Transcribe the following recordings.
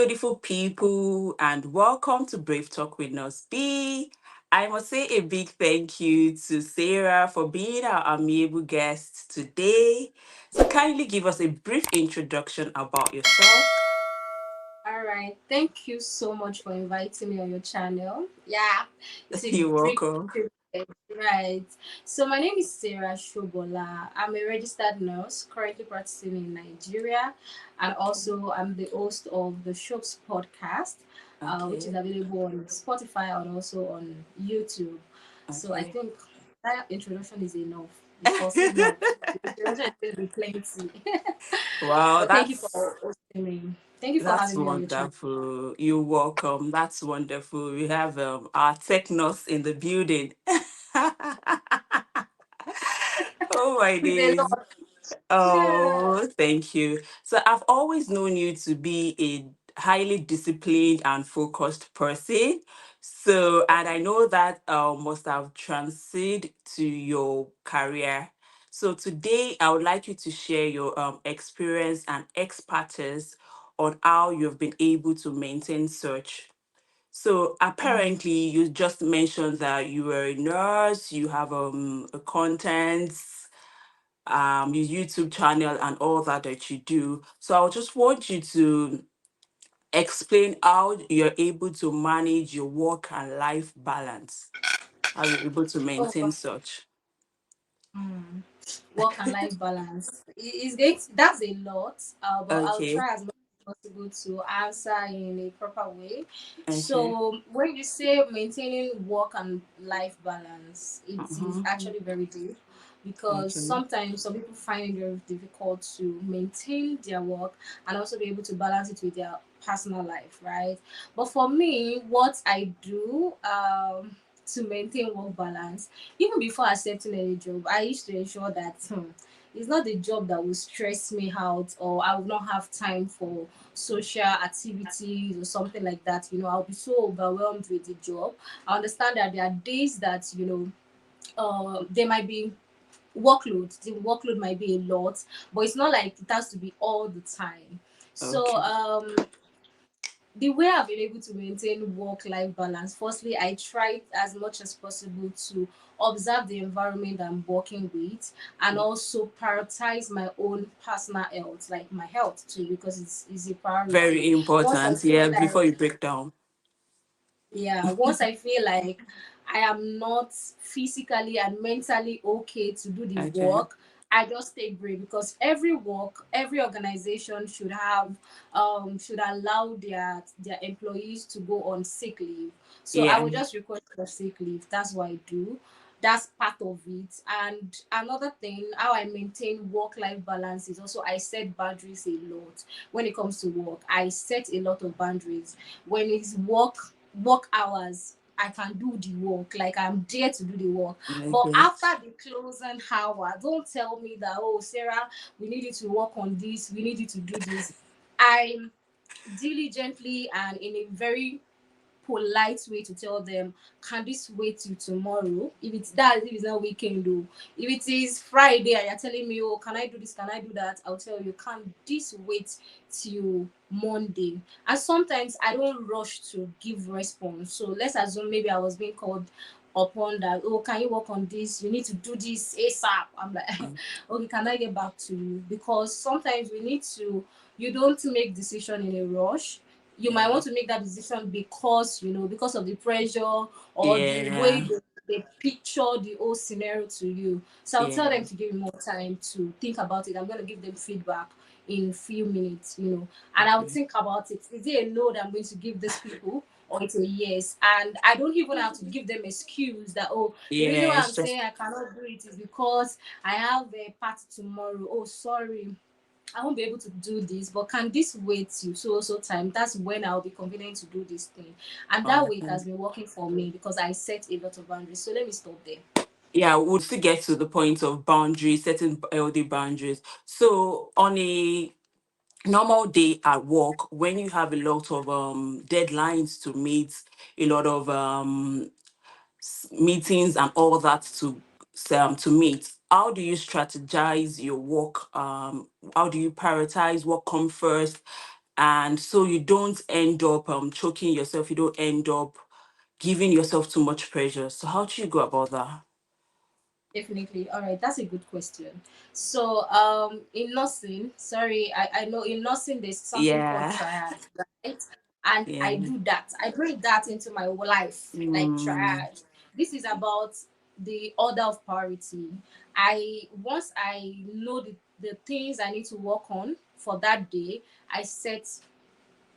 beautiful people, and welcome to Brave Talk with Nos B. I must say a big thank you to Sarah for being our amiable guest today. So, kindly give us a brief introduction about yourself. All right. Thank you so much for inviting me on your channel. Yeah, it's a You're great welcome. privilege. Right. So my name is Sarah Shobola. I'm a registered nurse currently practicing in Nigeria, and also I'm the host of the Shop's podcast, which is Okay, available on Spotify and also on YouTube. So I okay. think that introduction is enough because if not, the introduction is going to be plenty. Wow, But thank you that's for hosting me. Thank you for that's having me on your channel. wonderful. You're welcome. That's wonderful. We have our tech nurse in the building. Oh my It's a days. lot. Yeah. Oh, thank you. So I've always known you to be a highly disciplined and focused person. So, and I know that must have translated to your career. So today I would like you to share your experience and expertise on how you've been able to maintain such. So Mm. apparently you just mentioned that you were a nurse, you have a content your YouTube channel and all that you do. So I just want you to explain how you're able to manage your work and life balance, how you're able to Oh, maintain such. mm. Work and life balance. Is going that's a lot, but I'll Okay, try as much as possible to answer in a proper way. okay, So when you say maintaining work and life balance, it is uh-huh. actually very deep because Okay, sometimes some people find it very difficult to maintain their work and also be able to balance it with their personal life, right? But for me, what I do to maintain work balance, even before accepting any job, I used to ensure that it's not the job that will stress me out, or I will not have time for social activities or something like that. I'll be so overwhelmed with the job. I understand that there are days that there might be workload. The workload might be a lot, but it's not like it has to be all the time. So okay. the way I've been able to maintain work life balance, firstly, I try as much as possible to observe the environment I'm working with and also prioritize my own personal health, like my health too, because it's a priority. Very Once I important. feel Yeah, like before you break down. once I feel like I am not physically and mentally okay to do the Okay. work, I just take break because every organization should allow their employees to go on sick leave. So I Yeah. will just request for sick leave. That's what I do. That's part of it. And another thing, how I maintain work life balance is also I set boundaries a lot when it comes to work. I set a lot of boundaries. When it's work hours, I can do the work, like I'm there to do the work. But Okay. after the closing hour, don't tell me that, oh Sarah, we need you to work on this, we need you to do this. I diligently and in a very polite way to tell them, can this wait till tomorrow? If it's not weekend though. If it is Friday and you're telling me, oh, can I do this, can I do that? I'll tell you, can this wait till Monday? And sometimes I don't rush to give response. So let's assume maybe I was being called upon that, oh, can you work on this? You need to do this ASAP. I'm like, Mm. okay, can I get back to you? Because sometimes you don't make decision in a rush. You might Yeah. want to make that decision because of the pressure or the way Yeah. they picture the whole scenario to you. So I'll tell Yeah. them to give me more time to think about it. I'm going to give them feedback in few minutes, and I would Okay. think about it. Is it a no that I'm going to give these people, or it's a yes? And I don't even have to give them excuse that, oh, the reason Yeah. why It's I'm just saying I cannot do it is because I have a party tomorrow. Oh, sorry, I won't be able to do this, but can this wait till so time? That's when I'll be convenient to do this thing. And that way it okay. has been working for me because I set a lot of boundaries. So let me stop there. Yeah, we'll still get to the point of boundaries, setting healthy boundaries. So on a normal day at work, when you have a lot of deadlines to meet, a lot of meetings and all that to meet, how do you strategize your work? How do you prioritize what comes first? and so you don't end up choking yourself, you don't end up giving yourself too much pressure. So how do you go about that? Definitely. All right, that's a good question. So, in nursing, sorry, I know in nursing there's something called Yeah. triad, right? And Yeah. I do that. I bring that into my life, like Mm, triad. This is about the order of priority. Once I know the things I need to work on for that day, I set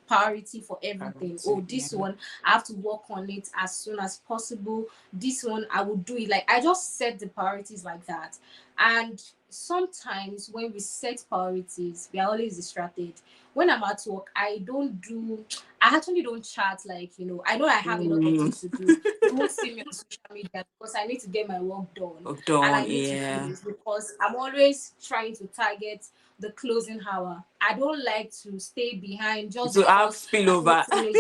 priority for everything. Oh, yeah. this one I have to work on it as soon as possible. This one I will do it. Like I just set the priorities like that. And sometimes when we set priorities, we are always distracted. When I'm at work, I actually don't chat, like, I know I have a lot of Mm, things to do. You won't see me on social media because I need to get my work done and I done. need to Yeah. finish because I'm always trying to target the closing hour. I don't like to stay behind just To have because I want spillover. to finish.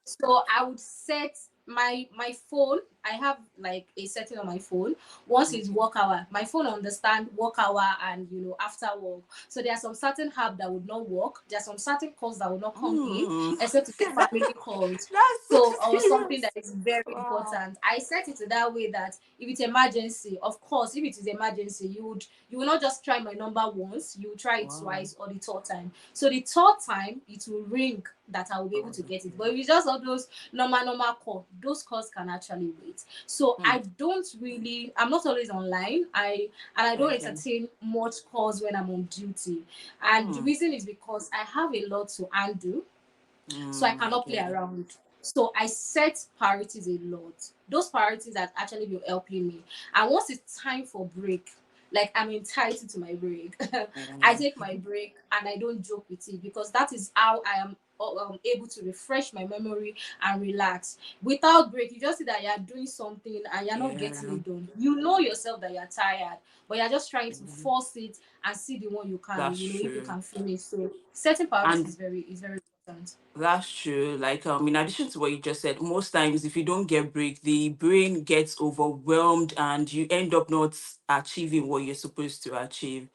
So I would set my phone. I have like a setting on my phone. Once it's Okay. work hour, my phone understand work hour and after work. So there are some certain app that would not work. There are some certain calls that will not come in Mm. except to the family calls. That's so So or something serious. that is very Wow. important. I set it that way that if it's emergency, of course, if it is emergency, you will not just try my number once. You will try it Wow. twice or the third time. So the third time it will ring that I will be able Oh, to get it. okay. But if it's just all those normal call, those calls can actually wait. So Hmm. I'm not always online. I don't Okay. entertain much calls when I'm on duty. And the Hmm. reason is because I have a lot to undo, so I Mm, I cannot play get it. around. So I set priorities a lot. Those priorities that actually will helping me. And once it's time for break, like I'm entitled to my break. I Yeah. take my break and I don't joke with it because that is how I am able to refresh my memory and relax. Without break, you just see that you're doing something and you're not getting Yeah. it done. You know yourself that you're tired, but you're just trying to Mhm. force it and see the one you can, That's if you true. can finish. So setting priorities And is very important. that's true. Like, in addition to what you just said, most times if you don't get break, the brain gets overwhelmed and you end up not achieving what you're supposed to achieve.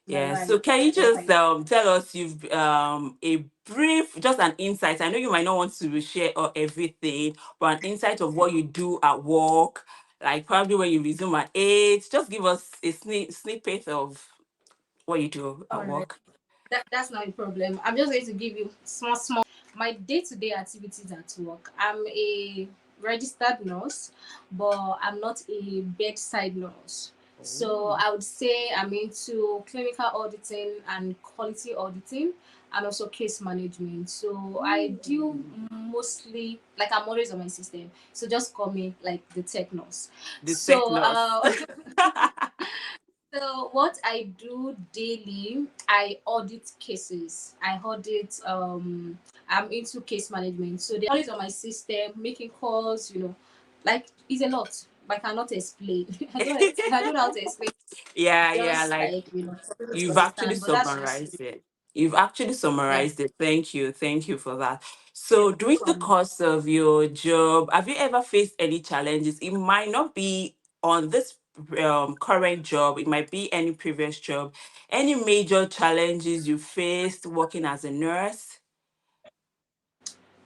You're Yeah. right. So can you You're just right. tell us you've a brief, just an insight. I know you might not want to share everything, but an insight of what you do at work, like probably when you resume at 8. Just give us a snippet of what you do All at right. work. That's not a problem. I'm just going to give you small my day-to-day activities at work. I'm a registered nurse, but I'm not a bedside nurse. So Oh. I would say I'm into clinical auditing and quality auditing and also case management. So I do Mm. mostly, like, I'm always on my system. So just call me like the tech nurse. The tech So nurse. So what I do daily, I audit cases. I audit. I'm into case management, so they're always on my system, making calls. Like it's a lot. I cannot explain. I don't know how to explain. Yeah, yeah, Just like like for people to you've actually understand. But that's just it. summarized it. You've actually Yeah. summarized it. Thank you. Thank you for that. You're So, during the welcome. course of your job, have you ever faced any challenges? It might not be on this current job, it might be any previous job. Any major challenges you faced working as a nurse?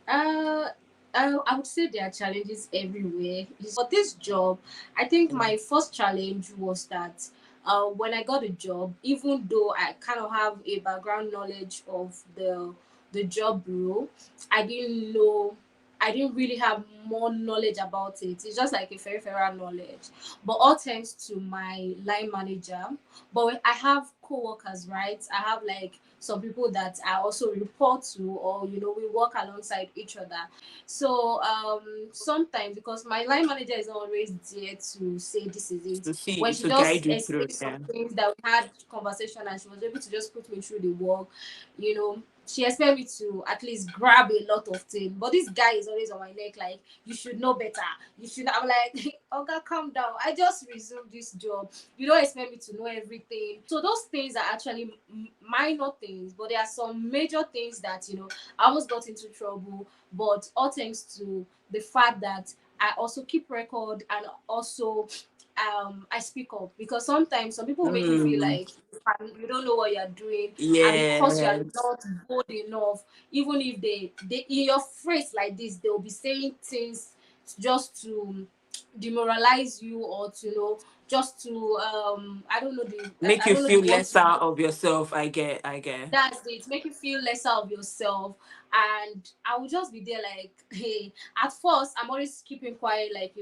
Uh, I would say there are challenges everywhere. For this job, I think Mm. my first challenge was that when I got a job, even though I kind of have a background knowledge of the job role, I didn't know. I didn't really have more knowledge about it. It's just like a peripheral knowledge. But all thanks to my line manager. But I have co-workers, right? I have like some people that I also report to, or we work alongside each other. So sometimes, because my line manager is not always there to say this is it, To when see, she to guide just you through. explained some Yeah. things that we had conversation and she was able to just put me through the work, she expect me to at least grab a lot of things. But this guy is always on my neck, like, you should know better. You should. I'm like, okay, calm down. I just resumed this job. You don't expect me to know everything. So those things are actually minor things, but there are some major things that I almost got into trouble. But all thanks to the fact that I also keep record and also I speak up, because sometimes some people make you feel Mm. like you don't know what you're doing, and because you are Yes. not bold enough, even if they in your phrase like this, they'll be saying things just to demoralize you, or to, just to, I don't know the Make I you don't know the feel word to lesser use. of yourself. I get. I get. That's it. Make you feel lesser of yourself. And I will just be there like, hey, at first I'm always keeping quiet, like,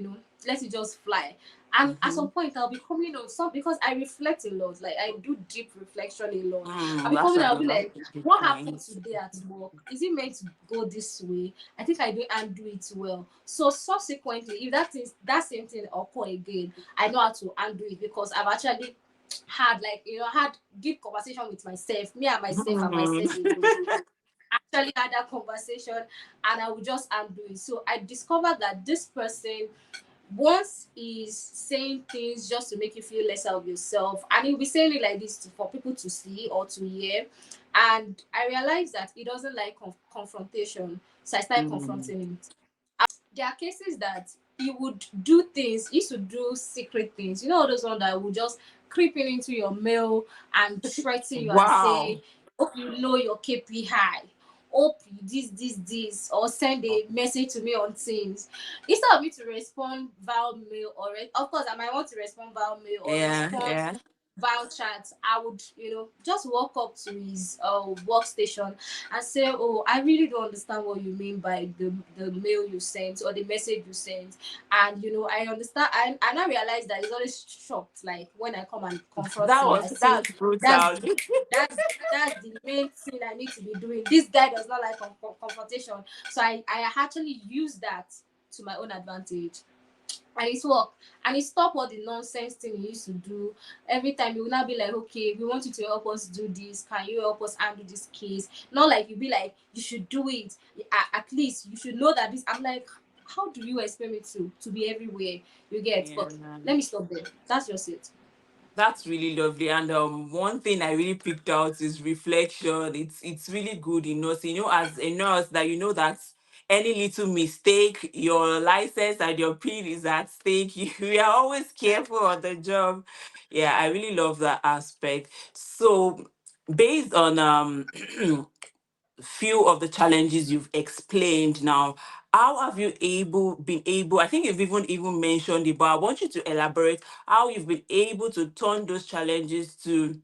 let it just fly. And at some Mm-hmm. point I'll be coming on some, because I reflect a lot. Like, I do deep reflection a lot. I'll Mm, be that's coming, I'll be another like, good what happened point. today at work? Is it meant to go this way? I think I didn't undo it well. So subsequently, if that same thing occur again, I know how to undo it, because I've actually had, like, had deep conversation with myself, me and myself Mm. alone. Actually had that conversation, and I would just undo it. So I discovered that this person, once, is saying things just to make you feel lesser of yourself, and he'll be saying it like this for people to see or to hear. And I realized that he doesn't like confrontation, so I started Mm. confronting him. There are cases that he would do things, he used to do secret things, all those ones that would just creep in into your mail and threaten you and say, Wow. hope you know your KPI, hope you this, or send a message to me on Teams. Instead of me to respond via mail, or of course I might want to respond via mail or Yeah. respond Yeah. via chat, I would, just walk up to his workstation and say, oh, I really don't understand what you mean by the mail you sent or the message you sent. And I understand, and I realize that he's always shocked, like when I come and confront him. I say, That's that's brutal. that's that's the main thing I need to be doing. This guy does not like confrontation. So I actually use that to my own advantage, and it's work. And he stopped all the nonsense thing he used to do. Every time he will not be like, okay, we want you to help us do this, can you help us handle this case? Not like you be like, you should do it, at least you should know that this. I'm like, how do you expect me to be everywhere? You get? Yeah. But let me stop there. That's just it. That's really lovely. And one thing I really picked out is reflection. It's really good in nursing. As a nurse, that that any little mistake, your license and your pin is at stake. We are always careful on the job. Yeah, I really love that aspect. So, based on few of the challenges you've explained now, how have you been able, I think you've even mentioned it, but I want you to elaborate how you've been able to turn those challenges to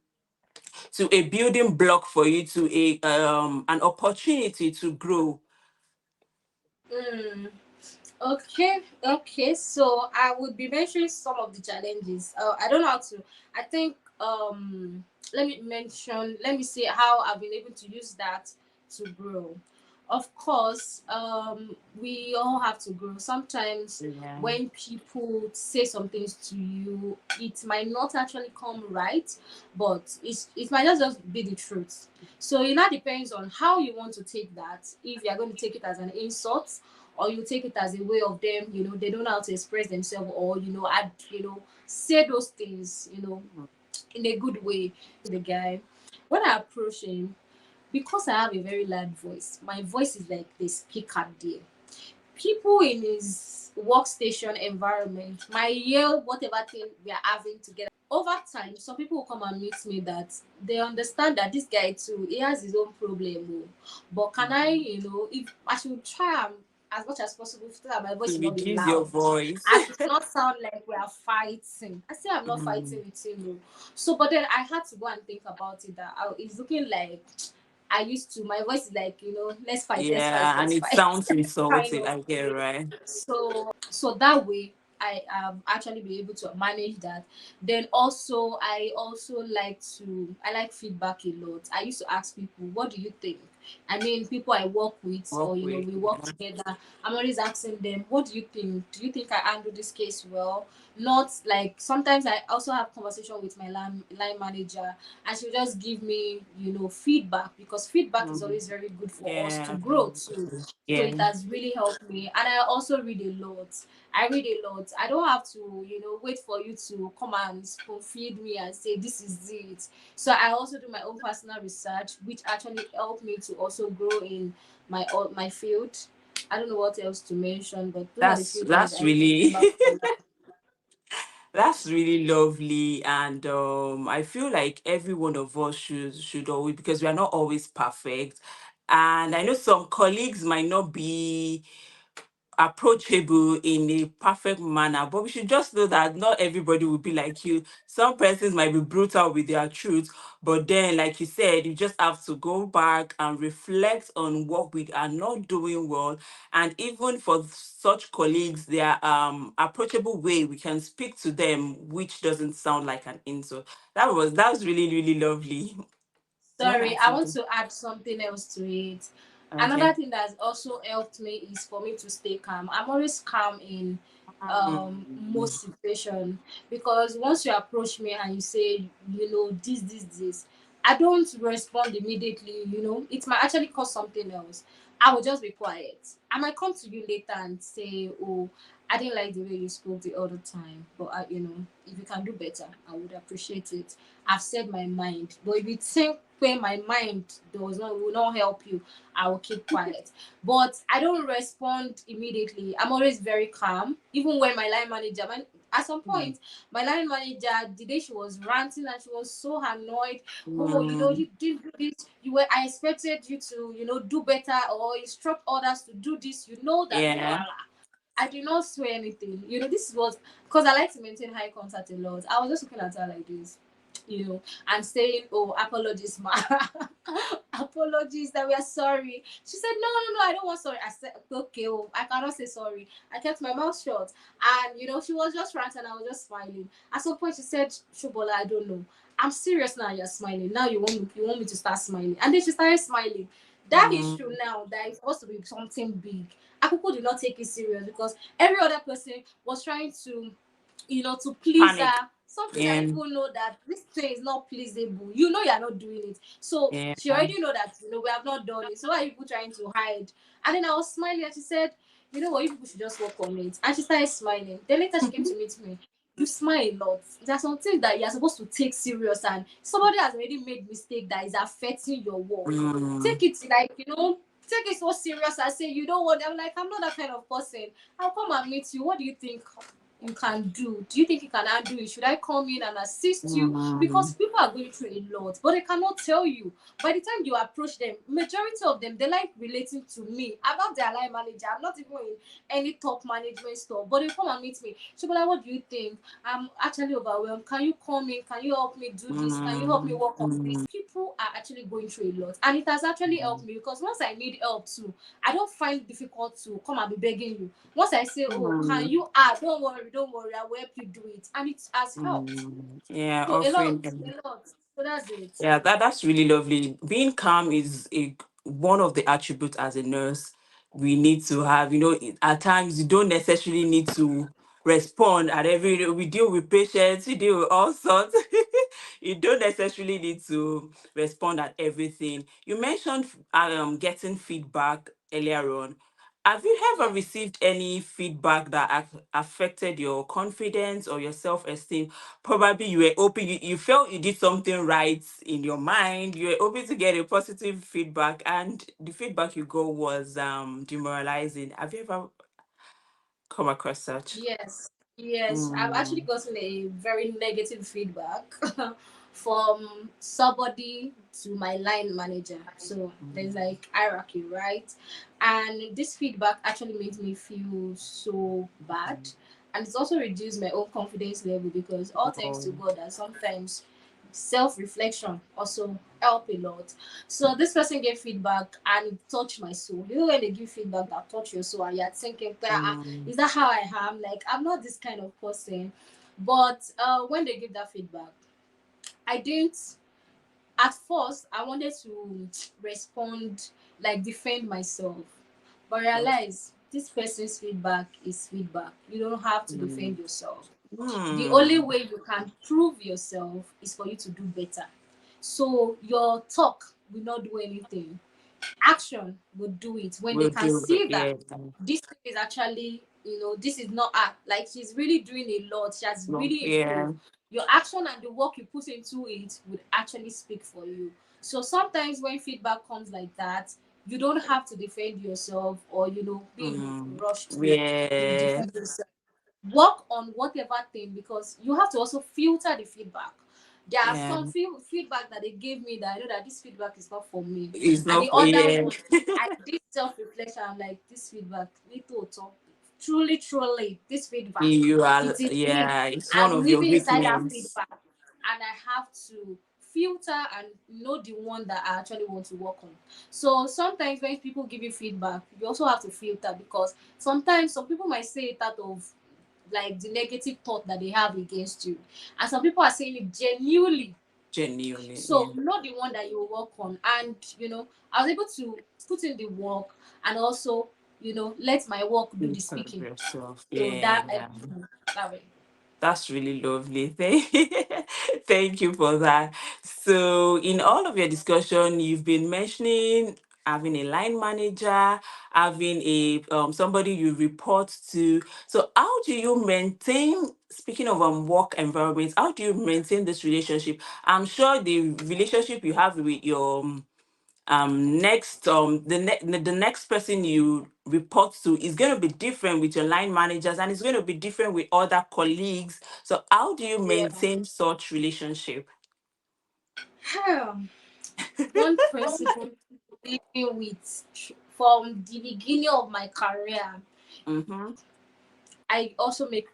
a building block for you, to a an opportunity to grow. Mm. Okay. So I would be mentioning some of the challenges. I don't know how to. I think let me see how I've been able to use that to grow. Of course, we all have to grow. Sometimes Yeah. when people say some things to you, it might not actually come right, but it might just be the truth. So it now depends on how you want to take that. If you're going to take it as an insult, or you take it as a way of them, they don't know how to express themselves, or add, say those things, in a good way. The guy, when I approach him, because I have a very loud voice, my voice is like the speaker there. People in his workstation environment might yell whatever thing we are having together. Over time, some people will come and meet me that they understand that this guy too, he has his own problem. But can I, Mhm. if I should try and as much as possible so that my To voice will not be reduce your loud voice. and it will not sound like we are fighting. I say I'm not Mm. fighting with him. So, but then I had to go and think about it, that it's looking like I used to, my voice is like, Yeah, and let's it fight, sounds kind insulting. of I get it, way. right. So that way I actually be able to manage that. Then also I like feedback a lot. I used to ask people, what do you think? I mean, people I work with, Work or with. we work Yeah. together. I'm always asking them, what do you think? Do you think I handle this case well? Not like, sometimes I also have conversation with my line manager, and she'll just give me, feedback, because feedback is Mhm. always very good for us to Yeah. grow too. So Yeah. it has really helped me. And I also read a lot. I read a lot. I don't have to, wait for you to come and spoon feed me and say this is it. So I also do my own personal research, which actually helped me to also grow in my field. I don't know what else to mention, but those are the few things That's I really remember from That's really lovely, and I feel like every one of us should always, because we are not always perfect, and I know some colleagues might not be approachable in a perfect manner, but we should just know that not everybody will be like you. Some persons might be brutal with their truth, but then, like you said, you just have to go back and reflect on what we are not doing well. And even for such colleagues, their approachable way we can speak to them, which doesn't sound like an insult. That was really, really lovely. You want to Sorry, add I want something? to add something else to it. Another Okay. thing that has also helped me is for me to stay calm. I'm always calm in Mm, most situation, because once you approach me and you say, this, I don't respond immediately. It might actually cause something else. I will just be quiet. I might come to you later and say, oh, I didn't like the way you spoke the other time, but if you can do better, I would appreciate it. I've said my mind. But if you think where my mind will not help you, I will keep quiet. But I don't respond immediately. I'm always very calm. Even when my line manager, at some mm, point, my line manager, the day she was ranting and she was so annoyed. Oh, mm, you didn't do this. I expected you to, do better or instruct others to do this. You know that. yeah. I did not swear anything. This was because I like to maintain high contact a lot. I was just looking at her like this, and saying, "Oh, apologies, ma, apologies that we are sorry." She said, "No, no, no, I don't want sorry." I said, "Okay, oh, I cannot say sorry." I kept my mouth shut, and she was just ranting. I was just smiling. At some point, she said, "Shubola, I don't know. I'm serious now. You're smiling. Now you want me to start smiling." And then she started smiling. That issue Mm, now that is supposed to be something big, Akuko did not take it serious because every other person was trying to please panic. her. Something that Yeah. you know that this thing is not pleasable. You're not doing it. So Yeah. she already know that we have not done it. So why are people trying to hide? And then I was smiling and she said, "You know what, you people should just work on it." And she started smiling. Then later she came to meet me. You smile a lot. There's something that you're supposed to take serious, and somebody has already made mistake that is affecting your work. Mm, Take it like take it so serious and say you don't want. I'm like, I'm not that kind of person. I'll come and meet you. What do you think you can do? Do you think you can handle it? Should I come in and assist you? Because mm, people are going through a lot, but they cannot tell you. By the time you approach them, majority of them they like relating to me. I'm not their line manager. I'm not even in any top management stuff. But they come and meet me. So, but like, what do you think? I'm actually overwhelmed. Can you come in? Can you help me do this? Can you help me mm, work on this? mm, People are actually going through a lot, and it has actually helped me because once I need help too, I don't find it difficult to come and be begging you. Once I say, "Oh, can mm, you?" Don't worry, I will help you do it, and it has helped. yeah, So offering. a lot. So that's it. Yeah, that's really lovely. Being calm is one of the attributes as a nurse we need to have. At times you don't necessarily need to respond at every. We deal with patients, we deal with all sorts. You don't necessarily need to respond at everything. You mentioned getting feedback earlier on. Have you ever Yeah. received any feedback that affected your confidence or your self-esteem? Probably you were hoping, you felt you did something right in your mind, you were hoping to get a positive feedback, and the feedback you got was demoralizing. Have you ever come across such? Yes, yes. I've actually Mm, gotten a very negative feedback from somebody to my line manager. So there's mm, like hierarchy, right? And this feedback actually made me feel so bad. mm. And it's also reduced my own confidence level because all thanks Oh, to God that sometimes self-reflection also help a lot. So this person gave feedback and it touched my soul. When they give feedback that touch your soul and you're thinking, mm, is that how I am? Like, I'm not this kind of person. But when they give that feedback, I didn't. At first, I wanted to respond, like defend myself, but oh, realize this person's feedback is feedback. You don't have to mm, defend yourself. The only mm, way you can prove yourself is for you to do better. So your talk will not do anything, action would do it when they will can do it, see that yeah. this thing is actually, this is not art. Like she's really doing a lot. She has No, really yeah. improved. Your action and the work you put into it would actually speak for you. So sometimes when feedback comes like that, you don't have to defend yourself or be in Mm, a rush to yeah. defend yourself. work on whatever thing, because you have to also filter the feedback. There are Yeah. some feedback that they gave me that I know that this feedback is not for me, It's and not the for other yeah. one, I did self reflection. I'm like, this feedback, little talk, truly, this feedback, You are, it is me. yeah, it's one I'm of your living inside that weaknesses. feedback, and I have to filter and know the one that I actually want to work on. So sometimes when people give you feedback, you also have to filter, because sometimes some people might say it out of like the negative thought that they have against you, and some people are saying it genuinely. Genuinely, yeah. So not the one that you work on. And I was able to put in the work, and also let my work do the Improve speaking. yourself. So that Yeah. that way. That's really lovely. Thank you for that. So, in all of your discussion, you've been mentioning having a line manager, having a somebody you report to. So, how do you maintain? Speaking of work environments, how do you maintain this relationship? I'm sure the relationship you have with your next the next person you report to is going to be different with your line managers, and it's going to be different with other colleagues. So how do you Yeah. maintain such relationship? One principle living with from the beginning of my career, Mm-hmm. I also make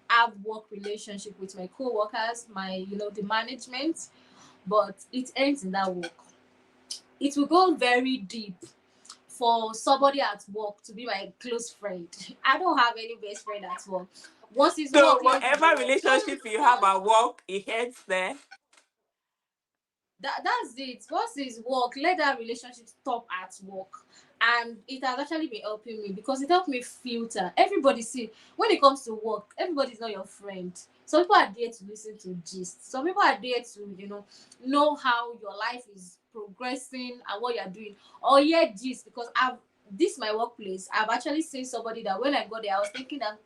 have work relationship with my co-workers, my the management, but it ends in that work. It will go very deep for somebody at work to be my close friend. I don't have any best friend at work. Once it's So work, let's do the whatever work. relationship you have at work, it ends there. That's it. Once it's work, let that relationship stop at work. And it has actually been helping me, because it helped me filter. Everybody, see, when it comes to work, everybody's not your friend. Some people are there to listen to gist. Some people are there to know how your life is progressing and what you're doing. Or yeah, gist, because I've this my workplace. I've actually seen somebody that when I got there, I was thinking that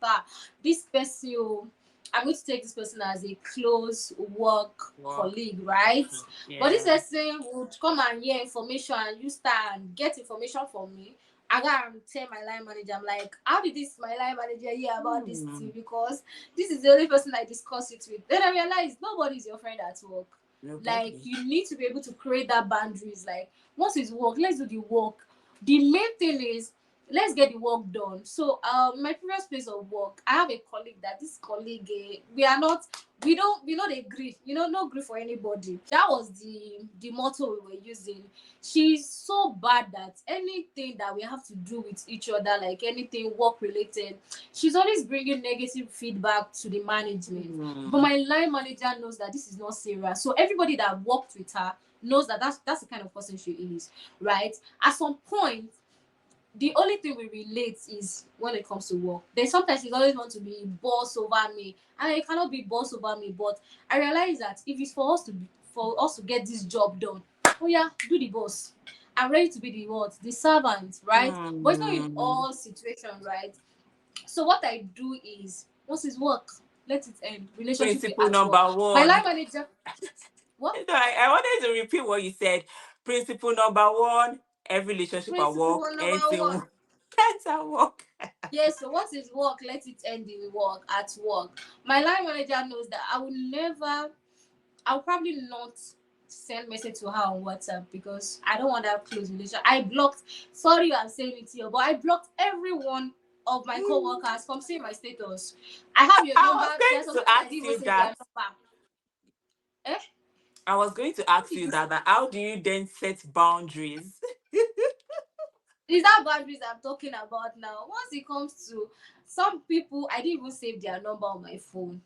this person, I'm going to take this person as a close work Work. colleague, right? But this Yeah. person would come and hear information, and you start and get information from me. I gotta tell my line manager, I'm like, how did this my line manager hear about this Hmm. thing? Because this is the only person I discuss it with. Then I realized nobody's your friend at work. Like, Nobody. you need to be able to create that boundaries. Like, once it's work, let's do the work. The main thing is, let's get the work done. So my previous place of work, I have a colleague, that this colleague, we are not, we don't agree, no agree for anybody. That was the motto we were using. She's so bad that anything that we have to do with each other, like anything work related, she's always bringing negative feedback to the management. But Hmm. my line manager knows that this is not serious, so everybody that worked with her knows that that's the kind of person she is, right? At some point, the only thing we relate is when it comes to work. Then sometimes she always want to be boss over me, and I cannot be boss over me. But I realize that if it's for us to get this job done, oh yeah, do the boss. I'm ready to be the what, the servant, right? But it's not in Hmm. all situations, right? So what I do is, once it's work, let it end. Relationship will Principle at work. number My line one. manager, what? No, I wanted to repeat what you said. Principle number one: every relationship at work Principle number ends in one. ends at work. Yes, so once it's work, let it end in work, at work. My line manager knows that I'll probably not send message to her on WhatsApp, because I don't want that close relation. I blocked, sorry I'm saying it here, but I blocked every one of my co-workers from seeing my status. I have your I number. was There are some going to people that ask didn't even you save their that. number. Eh? I was going to What ask did you you that, say? that how do you then set boundaries? Is that boundaries I'm talking about now? Once it comes to some people, I didn't even save their number on my phone.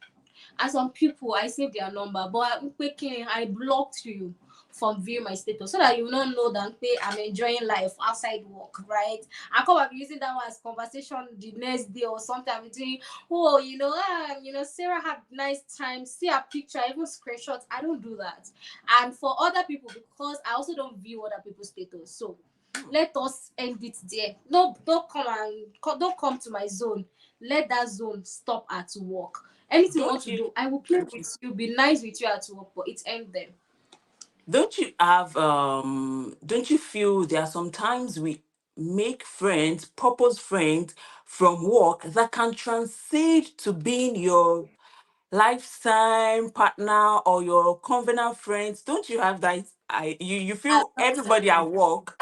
And some people, I saved their number, but I blocked you from viewing my status, so that you will not know that I'm enjoying life outside work, right? I come up using that one as conversation the next day or sometime between, oh, Sarah had nice time, see her picture, even screenshots. I don't do that. And for other people, because I also don't view other people's status. So let us end it there. No, don't come to my zone. Let that zone stop at work. Anything you want don't to you do, I will play with you, be nice with you at work, but it end there. don't you have don't you feel there are some times we make friends, purpose friends from work that can translate to being your lifetime partner or your covenant friends? Don't you have that? You I've feel not everybody seen at it. work.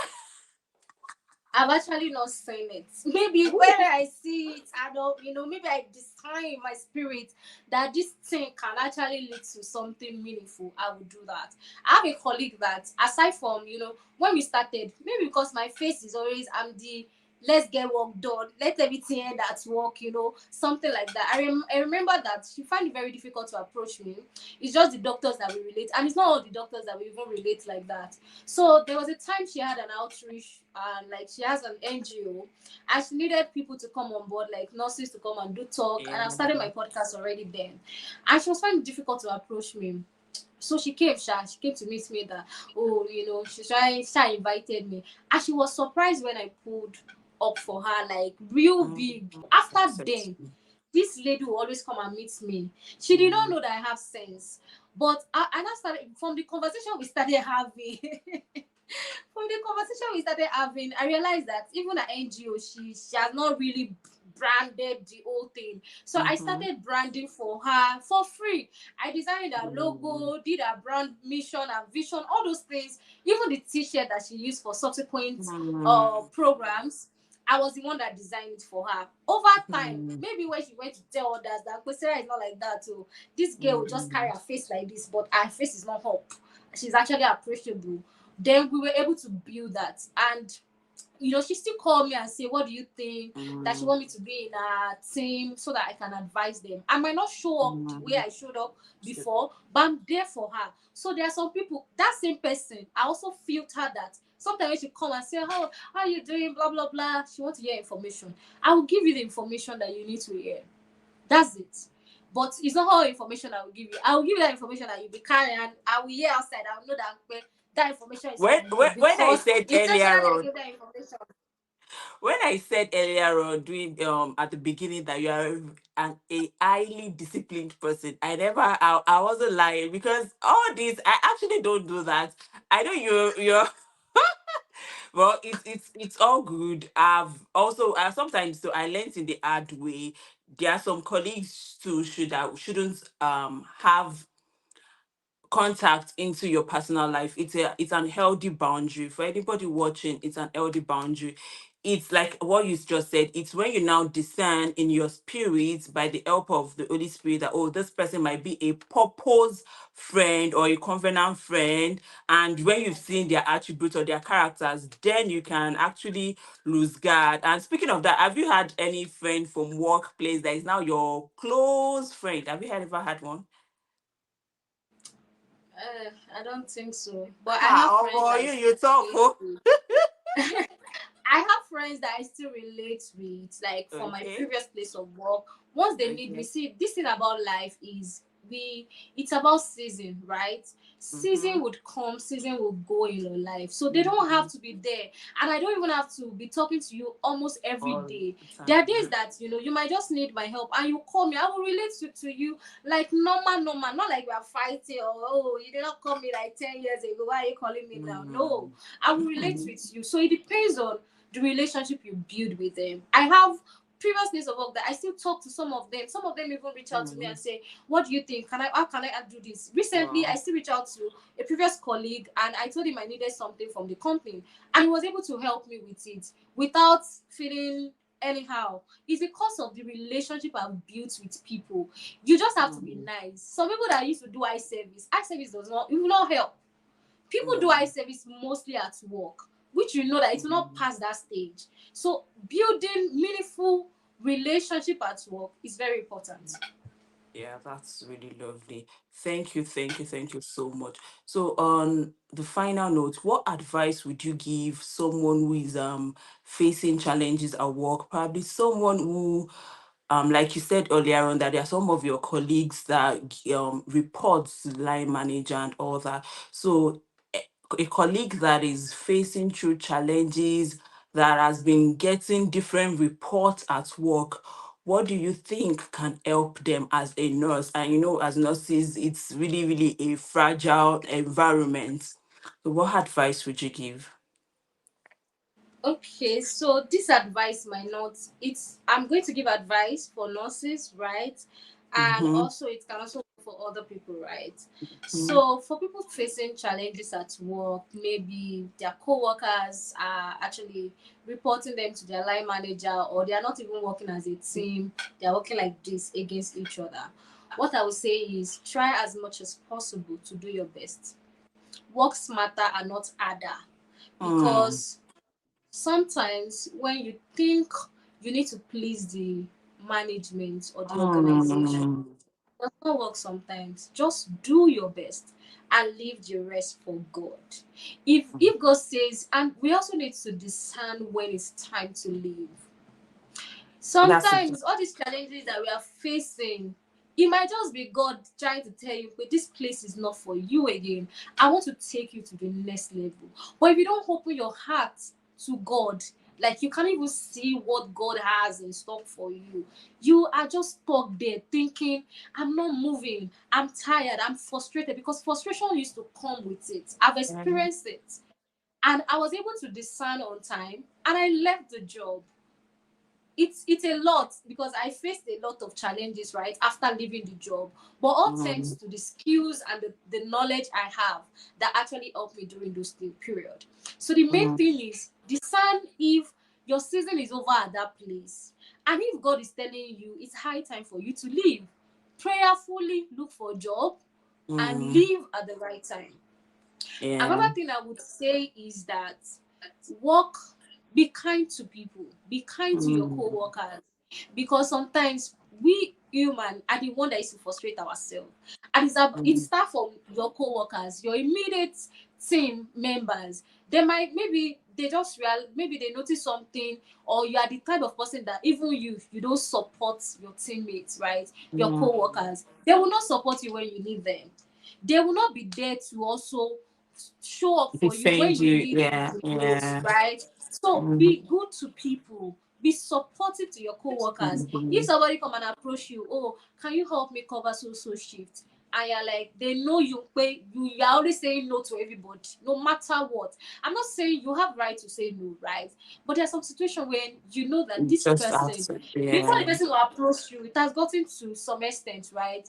I've actually not seen it. Maybe when I see it, I don't, maybe I design in my spirit that this thing can actually lead to something meaningful. I would do that. I have a colleague that, aside from, when we started, maybe because my face is always, I'm the let's get work done, let everything end at work, something like that. I remember that she find it very difficult to approach me. It's just the doctors that we relate, and it's not all the doctors that we even relate like that. So there was a time she had an outreach, and like she has an NGO, and she needed people to come on board, like nurses to come and do talk. And I Yeah. started my podcast already then, and she was finding it difficult to approach me. So she came to meet me that, oh, she invited me, and she was surprised when I pulled up for her, like real big. After That's it. then, this lady will always come and meet me. She did not Mm, know that I have sense, but and I started from the conversation we started having. From the conversation we started having, I realized that even at NGO, she has not really branded the whole thing. So I mhm, started branding for her for free. I designed her mm, logo, did her brand mission and vision, all those things. Even the T-shirt that she used for subsequent mm, programs. I was the one that designed it for her. Over time, mm, maybe when she went to tell others that Sarah is not like that, so this girl will just carry mm, her face like this, but her face is not up. She's actually approachable. Then we were able to build that. And she still called me and say, what do you think? That she mm, want me to be in her team so that I can advise them. I might not show up the way mm. I showed up before, but I'm there for her. So there are some people, that same person, I also filter that. Sometimes when she come and say, how are you doing? Blah blah blah. She wants to hear information. I will give you the information that you need to hear. That's it. But it's not all information I will give you. I will give you that information that you'll be carrying, and I will hear outside. I will know that that information is When, from when you when I because said earlier intentionally I on, gave that information. when I said earlier on doing at the beginning that you are a highly disciplined person, I wasn't lying, because all this I actually don't do that. I know you're well, it's all good. I've also sometimes, so I learned in the hard way. There are some colleagues too shouldn't have contact into your personal life. It's an healthy boundary for anybody watching. It's an healthy boundary. It's like what you just said. It's when you now discern in your spirit by the help of the Holy Spirit that, oh, this person might be a purpose friend or a covenant friend, and when you've seen their attributes or their characters, then you can actually lose guard. And speaking of that, have you had any friend from workplace that is now your close friend? Have you ever had one? I don't think so. But I Ha, have oh friends that boy, I you still talk, relate oh. with. I have friends that I still relate with, like from my Okay. previous place of work. Once they need me, Okay. see, this thing about life is it's about season, right? Mm-hmm. Season would come, season will go in your life. So they don't have Mm-hmm. to be there. And I don't even have to be talking to you almost every All day. the There are time. days that, you might just need my help and you call me. I will relate to you like normal, normal. Not like we are fighting or, oh, you did not call me like 10 years ago. Why are you calling me now? No, Mm-hmm. I will relate with you. So it depends on the relationship you build with them. I have previous days of work that I still talk to some of them. Some of them even reach out to me Mm-hmm. and say, "What do you think? How can I do this?" Recently, I Wow. still reached out to a previous colleague and I told him I needed something from the company, and he was able to help me with it without feeling anyhow. It's because of the relationship I've built with people. You just have to be Mm-hmm. nice. Some people that used to do eye service does not, it will not help. People do eye service mostly at work, which you know that it will not Mm-hmm. pass that stage. So building meaningful relationship at work is very important. Yeah, that's really lovely. Thank you so much. So, on the final note, what advice would you give someone who is facing challenges at work? Probably someone who, like you said earlier on, that there are some of your colleagues that reports to the line manager and all that. So, a colleague that is facing through challenges, that has been getting different reports at work, what do you think can help them as a nurse? And as nurses, it's really, really a fragile environment. So what advice would you give? Okay, so this advice might not, it's, I'm going to give advice for nurses, right? And Mm-hmm. also it can also work for other people, right? So for people facing challenges at work, maybe their co-workers are actually reporting them to their line manager, or they are not even working as a team, they are working like this against each other. What I would say is try as much as possible to do your best. Work smarter and not harder, Mm-hmm. because sometimes when you think you need to please the management or the organization, Mm-hmm. it does not work sometimes. Just do your best and leave the rest for God. If God says, and we also need to discern when it's time to leave. That's it. Sometimes all these challenges that we are facing, it might just be God trying to tell you, but this place is not for you again. I want to take you to the next level. But if you don't open your heart to God, like you can't even see what God has in stock for you. You are just stuck there thinking, I'm not moving, I'm tired, I'm frustrated, because frustration used to come with it. I've experienced it. And I was able to discern on time and I left the job. It's a lot, because I faced a lot of challenges right after leaving the job, but all Mm-hmm. thanks to the skills and the knowledge I have that actually helped me during those period. So the main thing is discern if your season is over at that place, and if God is telling you it's high time for you to leave, prayerfully look for a job and Mm-hmm. leave at the right time. Yeah. Another thing I would say is that work, be kind to people, be kind to your Mm-hmm. co-workers, because sometimes we human are the one that is to frustrate ourselves, and it starts from your co-workers, your immediate team members. They might, maybe they just maybe they notice something, or you are the type of person that even you don't support your teammates, right? Your Mm-hmm. co-workers, they will not support you when you need them. They will not be there to also show up for you when Defend you you. need them Yeah. the most, Yeah. right? So be Mm-hmm. good to people. Be supportive to your co-workers. If Mm-hmm. somebody come and approach you, oh, can you help me cover so shift? And you're like, they know you pay, you're always saying no to everybody, no matter what. I'm not saying you have right to say no, right? But there's some situation when you know that this Just have person, to. before the Yeah. person will approach you, it has gotten to some extent, right?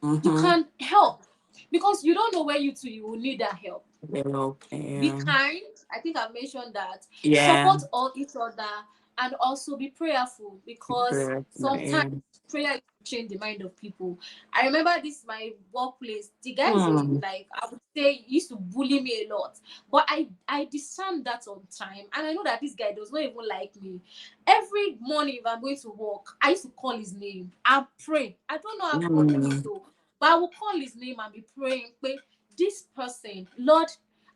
You Mm-hmm. can help, because you don't know when you will need that help. Help. Be Yeah. kind. I think I mentioned that. Yeah. Support all each other, and also be prayerful, because Correct. sometimes Yeah. prayer change the mind of people. I remember this my workplace. The guys, Hmm. like I would say, used to bully me a lot, but I discerned that on time, and I know that this guy does not even like me. Every morning, if I'm going to work, I used to call his name and pray. I don't know how God do it Hmm. though, but I will call his name and be praying. Pray, this person, Lord,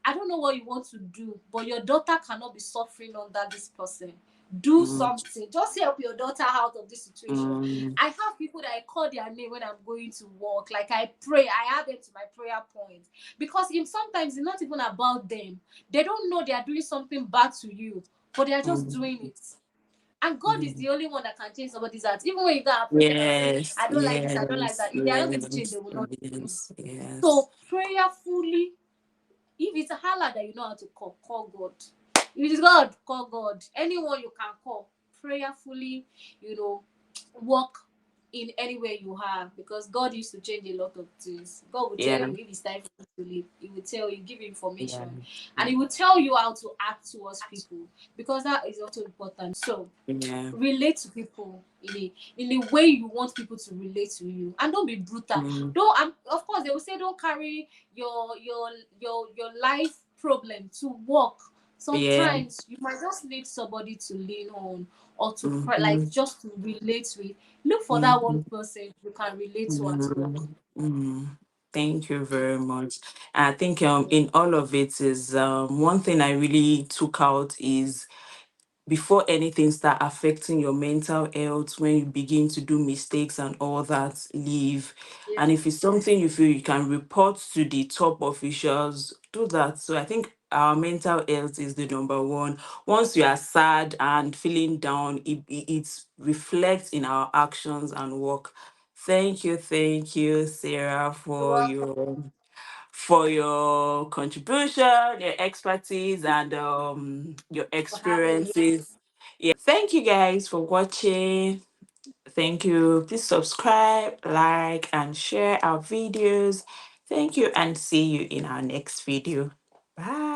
I don't know what you want to do, but your daughter cannot be suffering under this person. Do Hmm. something. Just help your daughter out of this situation. Hmm. I have people that I call their name when I'm going to work. Like I pray, I add them to my prayer point. Because if sometimes it's not even about them. They don't know they are doing something bad to you, but they are just Hmm. doing it. And God is Hmm. the only one that can change somebody's heart. Even when you go and approach them and say, Yes. I don't like this, I don't like Yes. that. If they are not going to change, Yes. they will not change. Yes. Yes. So prayerfully, if it's a Allah that you know how to call, call God. If it's God, call God. Anyone you can call. Prayerfully, you know, walk in anywhere you are, because God used to change a lot of things. God will tell Yeah. you if it's time for you to leave. He will tell you, give you Yeah. information, and He will tell you how to act towards people, because that is also important. So Yeah. relate to people in a way you want people to relate to you, and don't be brutal. Mm. Don't, of course they will say don't carry your life problem to work. Yeah. Sometimes you might just need somebody to lean on, or to like Mm-hmm. just to relate with. Look for that one Mm-hmm. person you can relate to at work. Mm-hmm. Mm-hmm. Thank you very much. I think Yeah. in all of it is one thing I really took out is before anything start affecting your mental health, when you begin to do mistakes and all that, leave. And Yeah. if it's something you feel you can report to the top officials, do that. So I think our mental health is the number one. Once you are sad and feeling down, it reflects in our actions and work. Thank you, Sarah, You're welcome. for your contribution, your expertise, and your For having me. experiences. Yeah, thank you guys for watching. Thank you. Please subscribe, like, and share our videos. Thank you, and see you in our next video. Bye.